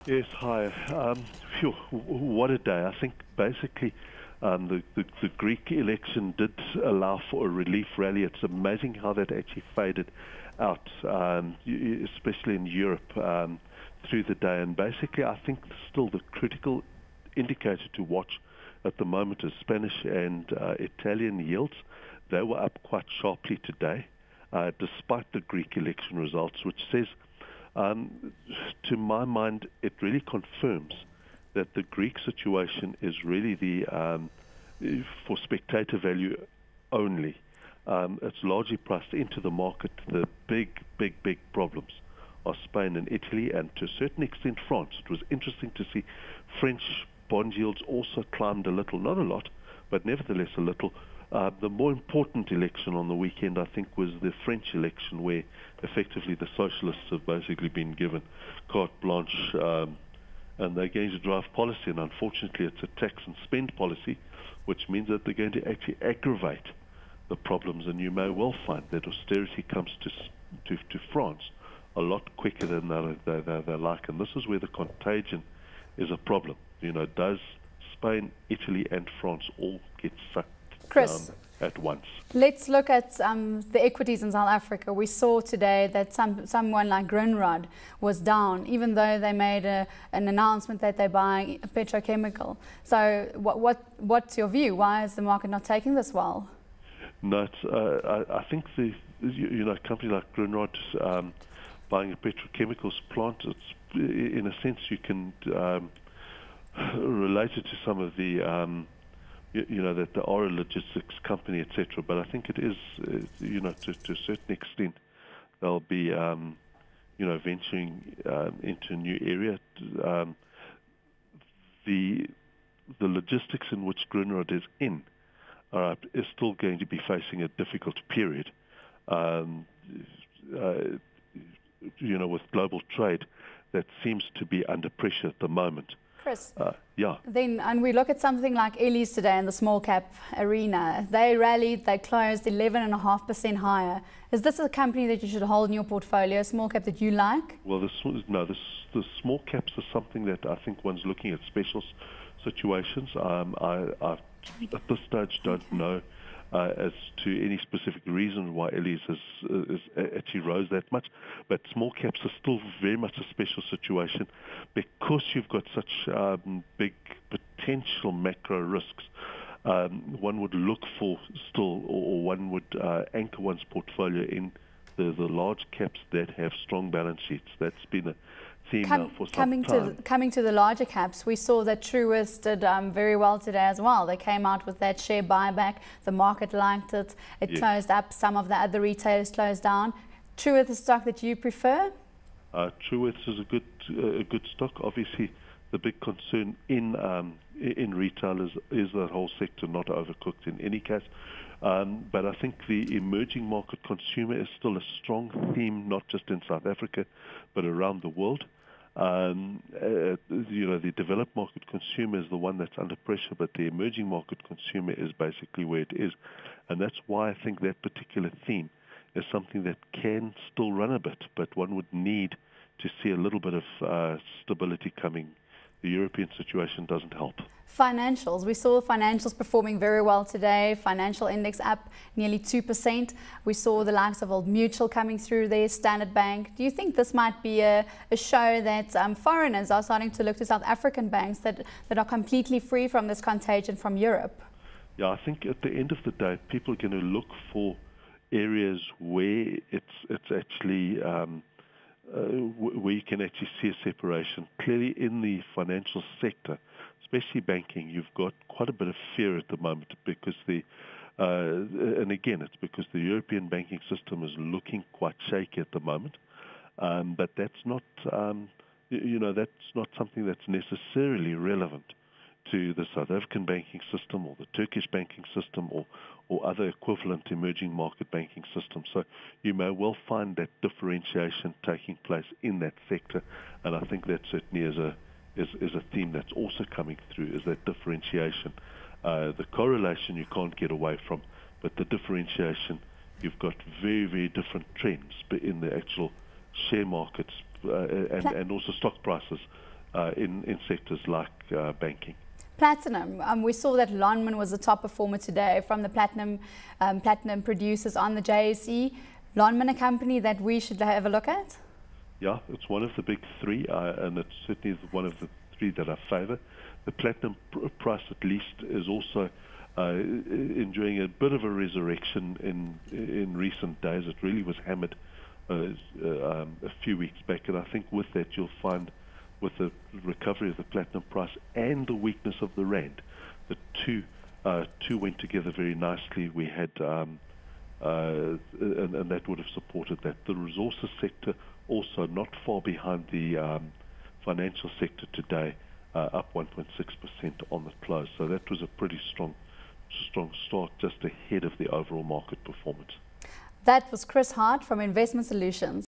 Yes, hi. Phew, what a day. I think basically the Greek election did allow for a relief rally. It's amazing how that actually faded out, especially in Europe through the day. And basically, I think still the critical indicator to watch at the moment is Spanish and Italian yields. They were up quite sharply today, despite the Greek election results, which says, to my mind, it really confirms that the Greek situation is really for spectator value only. It's largely priced into the market. The big problems are Spain and Italy, and to a certain extent France. It was interesting to see French bond yields also climbed a little, not a lot, but nevertheless a little. The more important election on the weekend, I think, was the French election, where effectively the socialists have basically been given carte blanche, and they're going to drive policy. And unfortunately, it's a tax and spend policy, which means that they're going to actually aggravate the problems. And you may well find that austerity comes to France a lot quicker than they like. And this is where the contagion is a problem. Does Spain, Italy, and France all get sucked Chris, at once? Let's look at the equities in South Africa. We saw today that someone like Grindrod was down, even though they made an announcement that they're buying a petrochemical. So what's your view? Why is the market not taking this well? No, I think a company like Grindrod buying a petrochemicals plant, it's, in a sense, you can relate it to some of the that they are a logistics company, etc. But I think it is, to a certain extent, they'll be, venturing into a new area. The logistics in which Grindrod is in is still going to be facing a difficult period. With global trade, that seems to be under pressure at the moment. Chris, yeah. Then, and we look at something like Ellie's today in the small cap arena. They rallied, they closed 11.5% higher. Is this a company that you should hold in your portfolio, a small cap that you like? Well, the small caps are something that I think one's looking at special situations. I at this stage don't know as to any specific reason why Ellie's has actually rose that much, but small caps are still very much a special situation because you've got such big potential macro risks. One would look for still, or one would anchor one's portfolio in the large caps that have strong balance sheets. That's been a theme now for some time. Coming to the larger caps, we saw that Truist did very well today as well. They came out with that share buyback. The market liked it. It closed up. Some of the other retailers closed down. Truist, the stock that you prefer? Truist is a good stock. Obviously, the big concern in retail is that whole sector not overcooked in any case. But I think the emerging market consumer is still a strong theme, not just in South Africa, but around the world. The developed market consumer is the one that's under pressure, but the emerging market consumer is basically where it is. And that's why I think that particular theme is something that can still run a bit, but one would need to see a little bit of stability coming. The European situation doesn't help. Financials. We saw financials performing very well today. Financial index up nearly 2%. We saw the likes of Old Mutual coming through there, Standard Bank. Do you think this might be a show that foreigners are starting to look to South African banks that are completely free from this contagion from Europe? Yeah, I think at the end of the day, people are going to look for areas where it's actually where you can actually see a separation. Clearly in the financial sector, especially banking, you've got quite a bit of fear at the moment because and again, it's because the European banking system is looking quite shaky at the moment. But that's not, that's not something that's necessarily relevant to the South African banking system or the Turkish banking system or other equivalent emerging market banking systems. So you may well find that differentiation taking place in that sector, and I think that certainly is a theme that's also coming through, is that differentiation. The correlation you can't get away from, but the differentiation, you've got very, very different trends in the actual share markets and also stock prices in sectors like banking. Platinum. We saw that Lonmin was the top performer today from the platinum producers on the JSE. Lonmin, a company that we should have a look at? Yeah, it's one of the big three, and it's certainly one of the three that I favour. The platinum price, at least, is also enjoying a bit of a resurrection in recent days. It really was hammered a few weeks back, and I think with that you'll find, with the recovery of the platinum price and the weakness of the rand, the two went together very nicely. We had and that would have supported that. The resources sector also not far behind the financial sector today, up 1.6% on the close. So that was a pretty strong start, just ahead of the overall market performance. That was Chris Hart from Investment Solutions.